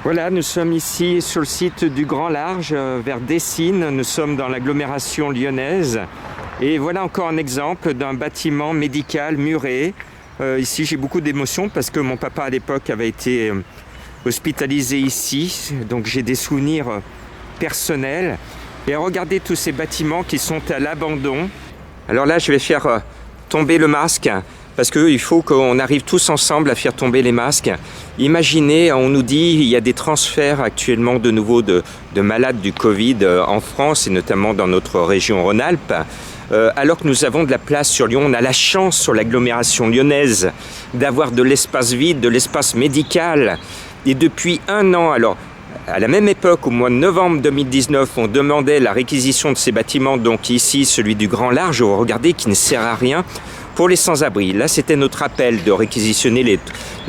Voilà, nous sommes ici sur le site du Grand Large, vers Dessines. Nous sommes dans l'agglomération lyonnaise. Et voilà encore un exemple d'un bâtiment médical muré. Ici, j'ai beaucoup d'émotions parce que mon papa, à l'époque, avait été hospitalisé ici. Donc, j'ai des souvenirs personnels. Et regardez tous ces bâtiments qui sont à l'abandon. Alors là, je vais faire tomber le masque. Parce qu'il faut qu'on arrive tous ensemble à faire tomber les masques. Imaginez, on nous dit il y a des transferts actuellement de nouveau de malades du Covid en France et notamment dans notre région Rhône-Alpes. Alors que nous avons de la place sur Lyon, on a la chance sur l'agglomération lyonnaise d'avoir de l'espace vide, de l'espace médical. Et depuis un an, alors à la même époque, au mois de novembre 2019, on demandait la réquisition de ces bâtiments, donc ici celui du Grand Large, regardez, qui ne sert à rien. Pour les sans-abri, là c'était notre appel de réquisitionner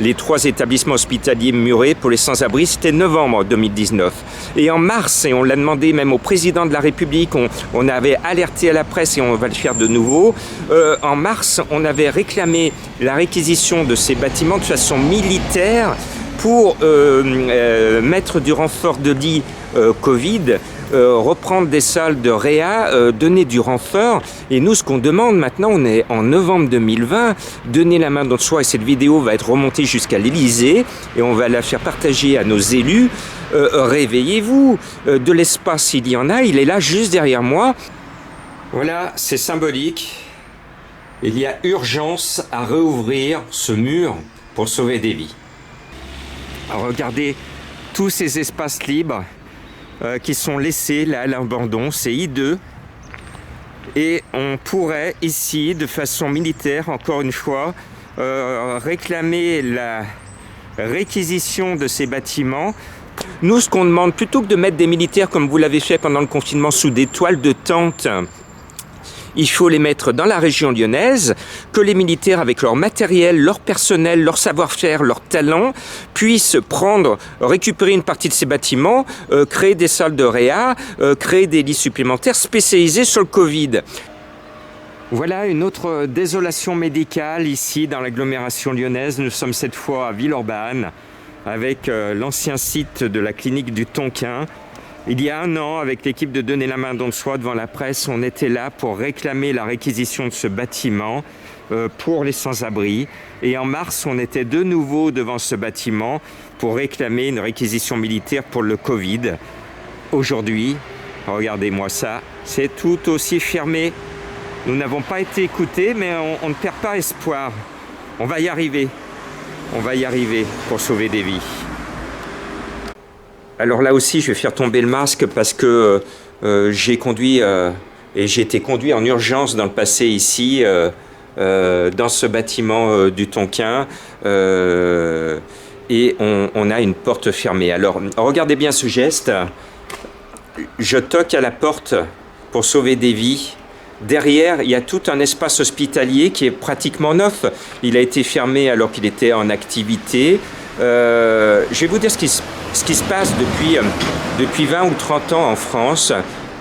les 3 établissements hospitaliers murés pour les sans-abri, c'était novembre 2019. Et en mars, et on l'a demandé même au président de la République, on avait alerté à la presse et on va le faire de nouveau. En mars, on avait réclamé la réquisition de ces bâtiments de façon militaire pour mettre du renfort de lits Covid, reprendre des salles de réa, donner du renfort. Et nous, ce qu'on demande maintenant, on est en novembre 2020, donner la main dans le soi, et cette vidéo va être remontée jusqu'à l'Élysée, et on va la faire partager à nos élus. Réveillez-vous, de l'espace il y en a, il est là juste derrière moi. Voilà, c'est symbolique. Il y a urgence à réouvrir ce mur pour sauver des vies. Alors, regardez tous ces espaces libres qui sont laissés là à l'abandon, c'est hideux. Et on pourrait ici, de façon militaire, encore une fois, réclamer la réquisition de ces bâtiments. Nous, ce qu'on demande, plutôt que de mettre des militaires, comme vous l'avez fait pendant le confinement, sous des toiles de tente, il faut les mettre dans la région lyonnaise, que les militaires, avec leur matériel, leur personnel, leur savoir-faire, leur talent, puissent récupérer une partie de ces bâtiments, créer des salles de réa, créer des lits supplémentaires spécialisés sur le Covid. Voilà une autre désolation médicale ici dans l'agglomération lyonnaise. Nous sommes cette fois à Villeurbanne, avec l'ancien site de la clinique du Tonkin. Il y a un an, avec l'équipe de Donner la main dans le soi devant la presse, on était là pour réclamer la réquisition de ce bâtiment pour les sans-abri. Et en mars, on était de nouveau devant ce bâtiment pour réclamer une réquisition militaire pour le Covid. Aujourd'hui, regardez-moi ça, c'est tout aussi fermé. Nous n'avons pas été écoutés, mais on ne perd pas espoir. On va y arriver. On va y arriver pour sauver des vies. Alors là aussi, je vais faire tomber le masque parce que j'ai conduit et j'ai été conduit en urgence dans le passé ici, dans ce bâtiment du Tonkin, et on a une porte fermée. Alors, regardez bien ce geste. Je toque à la porte pour sauver des vies. Derrière, il y a tout un espace hospitalier qui est pratiquement neuf. Il a été fermé alors qu'il était en activité. Je vais vous dire ce qui se passe depuis 20 ou 30 ans en France.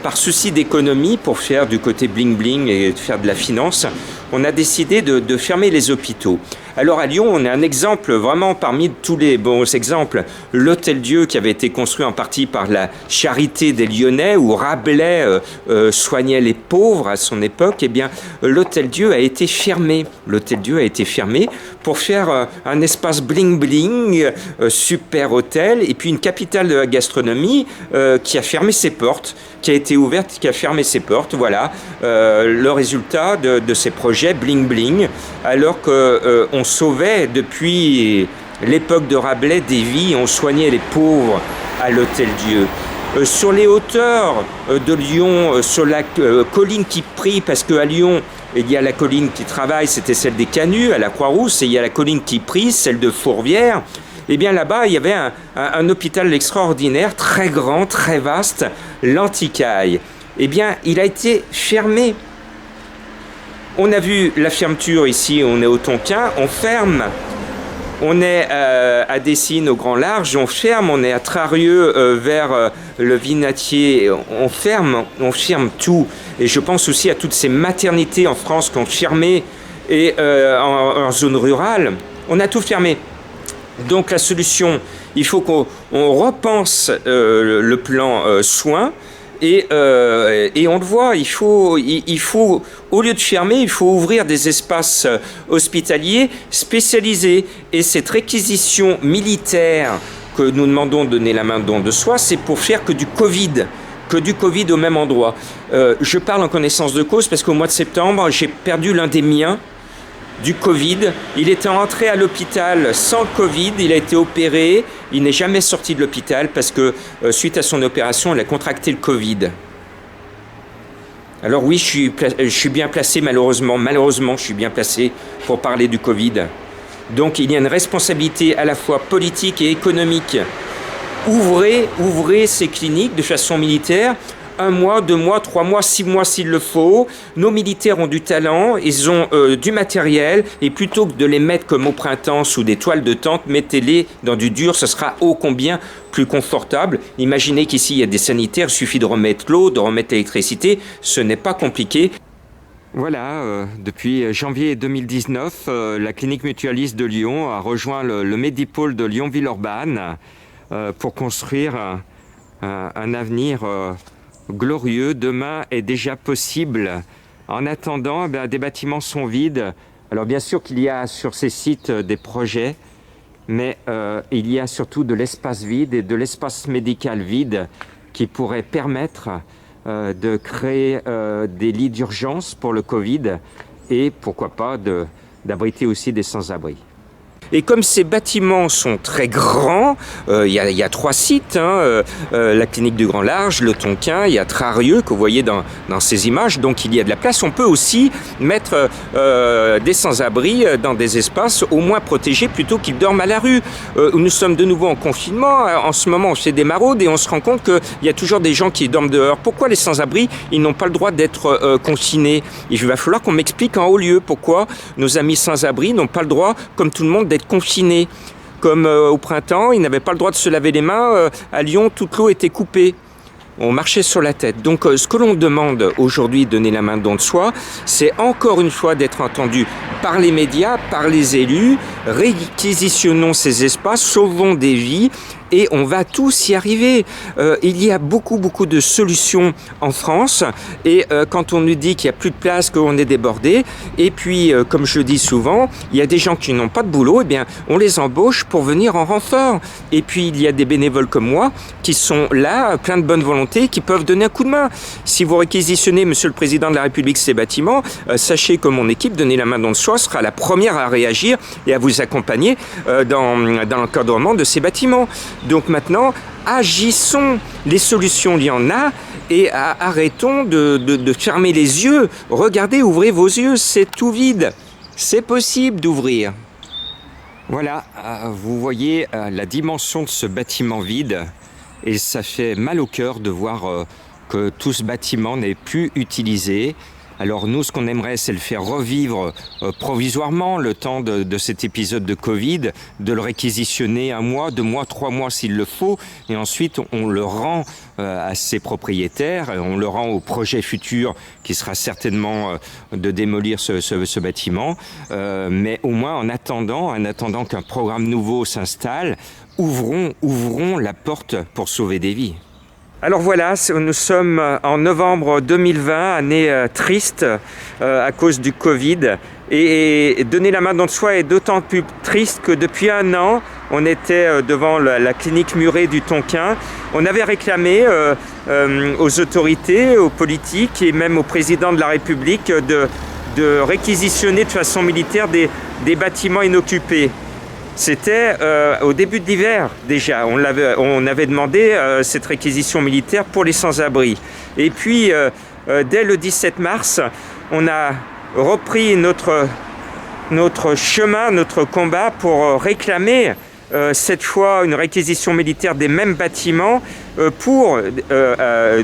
Par souci d'économie, pour faire du côté bling-bling et faire de la finance, on a décidé de fermer les hôpitaux. Alors à Lyon, on a un exemple vraiment parmi tous les bons exemples. L'Hôtel-Dieu qui avait été construit en partie par la charité des Lyonnais, où Rabelais soignait les pauvres à son époque. Eh bien, l'Hôtel-Dieu a été fermé. L'Hôtel-Dieu a été fermé pour faire un espace bling-bling, super hôtel, et puis une capitale de la gastronomie qui a fermé ses portes, qui a été ouverte, qui a fermé ses portes. Voilà le résultat de ces projets bling-bling, alors qu'on sauvait depuis l'époque de Rabelais des vies, on soignait les pauvres à l'Hôtel-Dieu. Sur les hauteurs de Lyon, sur la colline qui prie, parce qu'à Lyon, il y a la colline qui travaille, c'était celle des Canuts, à la Croix-Rousse, et il y a la colline qui prie, celle de Fourvière. Eh bien là-bas, il y avait un hôpital extraordinaire, très grand, très vaste, l'Anticaille. Eh bien, il a été fermé. On a vu la fermeture ici, on est au Tonkin, on ferme. On est à Dessines, au Grand Large, on ferme. On est à Trarieux, vers le Vinatier, on ferme tout. Et je pense aussi à toutes ces maternités en France qui ont fermé, et en zone rurale. On a tout fermé. Donc la solution, Il faut qu'on repense le plan soins. Et on le voit, il faut, au lieu de fermer, il faut ouvrir des espaces hospitaliers spécialisés. Et cette réquisition militaire que nous demandons de donner la main de don de soi, c'est pour faire que du Covid au même endroit. Je parle en connaissance de cause parce qu'au mois de septembre, j'ai perdu l'un des miens du Covid. Il était entré à l'hôpital sans Covid, il a été opéré, il n'est jamais sorti de l'hôpital parce que suite à son opération, il a contracté le Covid. Alors oui, je suis bien placé malheureusement, je suis bien placé pour parler du Covid. Donc il y a une responsabilité à la fois politique et économique. Ouvrez ces cliniques de façon militaire. 1 mois, 2 mois, 3 mois, 6 mois s'il le faut. Nos militaires ont du talent, ils ont du matériel et plutôt que de les mettre comme au printemps sous des toiles de tente, mettez-les dans du dur, ce sera ô combien plus confortable. Imaginez qu'ici il y a des sanitaires, il suffit de remettre l'eau, de remettre l'électricité, ce n'est pas compliqué. Voilà, depuis janvier 2019, la clinique mutualiste de Lyon a rejoint le Medipôle de Lyon-Villeurbanne pour construire un avenir glorieux. Demain est déjà possible. En attendant, des bâtiments sont vides. Alors bien sûr qu'il y a sur ces sites des projets, mais il y a surtout de l'espace vide et de l'espace médical vide qui pourrait permettre de créer des lits d'urgence pour le Covid et pourquoi pas d'abriter aussi des sans-abri. Et comme ces bâtiments sont très grands, il y a 3 sites, la clinique du Grand Large, le Tonkin, il y a Trarieux que vous voyez dans ces images, donc il y a de la place. On peut aussi mettre des sans-abri dans des espaces au moins protégés plutôt qu'ils dorment à la rue. Nous sommes de nouveau en confinement, en ce moment on fait des maraudes et on se rend compte qu'il y a toujours des gens qui dorment dehors. Pourquoi les sans-abri, ils n'ont pas le droit d'être confinés? Il va falloir qu'on m'explique en haut lieu pourquoi nos amis sans-abri n'ont pas le droit, comme tout le monde, d'être confinés. Comme au printemps, ils n'avaient pas le droit de se laver les mains. À Lyon, toute l'eau était coupée. On marchait sur la tête. Donc ce que l'on demande aujourd'hui, donner la main de don de soi, c'est encore une fois d'être entendu par les médias, par les élus. Réquisitionnons ces espaces, sauvons des vies et on va tous y arriver. Il y a beaucoup de solutions en France et quand on nous dit qu'il n'y a plus de place, qu'on est débordé, et puis comme je le dis souvent, il y a des gens qui n'ont pas de boulot, et bien on les embauche pour venir en renfort. Et puis il y a des bénévoles comme moi qui sont là, plein de bonne volonté, qui peuvent donner un coup de main. Si vous réquisitionnez, Monsieur le Président de la République, ces bâtiments, sachez que mon équipe, Donner la main don de soi, sera la première à réagir et à vous accompagner dans l'encadrement de ces bâtiments. Donc maintenant, agissons, les solutions, il y en a, et arrêtons de fermer les yeux. Regardez, ouvrez vos yeux, c'est tout vide. C'est possible d'ouvrir. Voilà, vous voyez la dimension de ce bâtiment vide, et ça fait mal au cœur de voir que tout ce bâtiment n'est plus utilisé. Alors nous, ce qu'on aimerait, c'est le faire revivre provisoirement le temps de cet épisode de Covid, de le réquisitionner 1 mois, 2 mois, 3 mois s'il le faut, et ensuite on le rend à ses propriétaires, on le rend au projet futur qui sera certainement de démolir ce bâtiment. Mais au moins en attendant qu'un programme nouveau s'installe, ouvrons la porte pour sauver des vies. Alors voilà, nous sommes en novembre 2020, année triste à cause du Covid. Et donner la main don de soi est d'autant plus triste que depuis 1 an, on était devant la clinique murée du Tonkin. On avait réclamé aux autorités, aux politiques et même au président de la République de réquisitionner de façon militaire des bâtiments inoccupés. C'était au début de l'hiver déjà, on avait demandé cette réquisition militaire pour les sans-abri. Et puis, dès le 17 mars, on a repris notre chemin, notre combat pour réclamer cette fois une réquisition militaire des mêmes bâtiments pour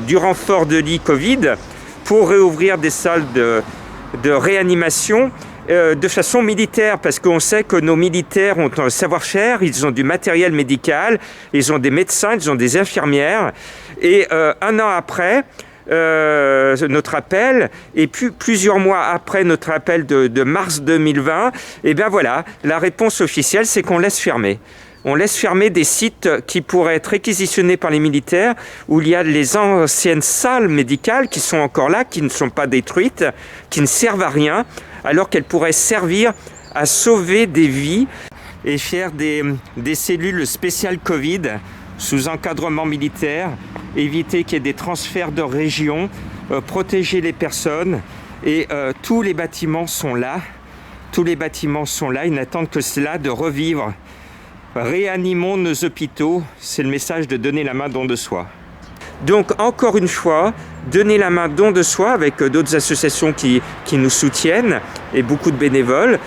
du renfort de lits Covid, pour réouvrir des salles de réanimation de façon militaire, parce qu'on sait que nos militaires ont un savoir-faire, ils ont du matériel médical, ils ont des médecins, ils ont des infirmières. Et 1 an après notre appel, et puis plusieurs mois après notre appel de mars 2020, et bien voilà, la réponse officielle, c'est qu'on laisse fermer. on laisse fermer des sites qui pourraient être réquisitionnés par les militaires, où il y a les anciennes salles médicales qui sont encore là, qui ne sont pas détruites, qui ne servent à rien, alors qu'elles pourraient servir à sauver des vies et faire des cellules spéciales Covid sous encadrement militaire, éviter qu'il y ait des transferts de régions, protéger les personnes. Et tous les bâtiments sont là. Tous les bâtiments sont là, ils n'attendent que cela, de revivre. Réanimons nos hôpitaux, c'est le message de donner la main don de soi. Donc encore une fois, donner la main don de soi avec d'autres associations qui nous soutiennent et beaucoup de bénévoles.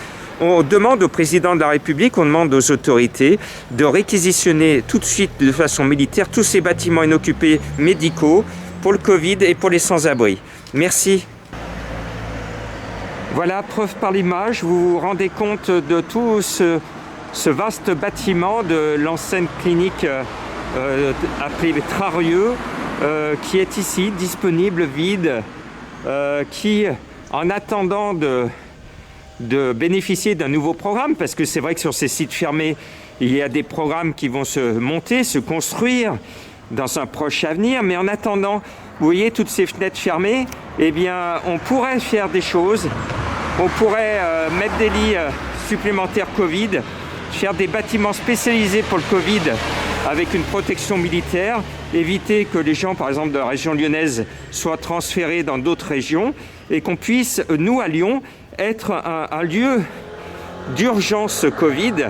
On demande au président de la République, on demande aux autorités de réquisitionner tout de suite de façon militaire tous ces bâtiments inoccupés médicaux pour le Covid et pour les sans-abri. Merci. Voilà, preuve par l'image, vous vous rendez compte de tout ce vaste bâtiment de l'ancienne clinique appelée Trarieux, qui est ici, disponible, vide, qui, en attendant de bénéficier d'un nouveau programme, parce que c'est vrai que sur ces sites fermés, il y a des programmes qui vont se monter, se construire dans un proche avenir, mais en attendant, vous voyez toutes ces fenêtres fermées, eh bien, on pourrait faire des choses. On pourrait mettre des lits supplémentaires Covid, faire des bâtiments spécialisés pour le Covid avec une protection militaire, éviter que les gens, par exemple de la région lyonnaise, soient transférés dans d'autres régions et qu'on puisse, nous à Lyon, être un lieu d'urgence Covid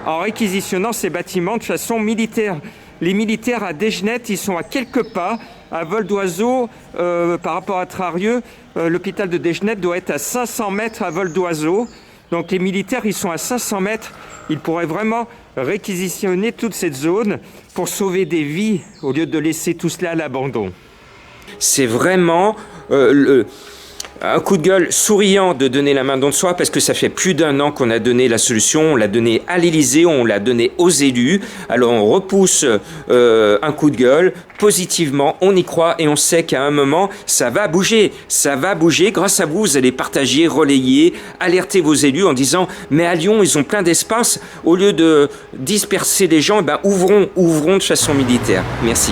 en réquisitionnant ces bâtiments de façon militaire. Les militaires à Desgenettes, ils sont à quelques pas, à vol d'oiseau, par rapport à Trarieux. L'hôpital de Desgenettes doit être à 500 mètres à vol d'oiseau. Donc les militaires, ils sont à 500 mètres. Ils pourraient vraiment réquisitionner toute cette zone pour sauver des vies au lieu de laisser tout cela à l'abandon. C'est vraiment un coup de gueule souriant de donner la main don de soi, parce que ça fait plus d'1 an qu'on a donné la solution, on l'a donné à l'Élysée, on l'a donné aux élus. Alors on repousse un coup de gueule positivement, on y croit et on sait qu'à un moment ça va bouger grâce à vous. Vous allez partager, relayer, alerter vos élus en disant mais à Lyon ils ont plein d'espace, au lieu de disperser les gens, ouvrons de façon militaire. Merci.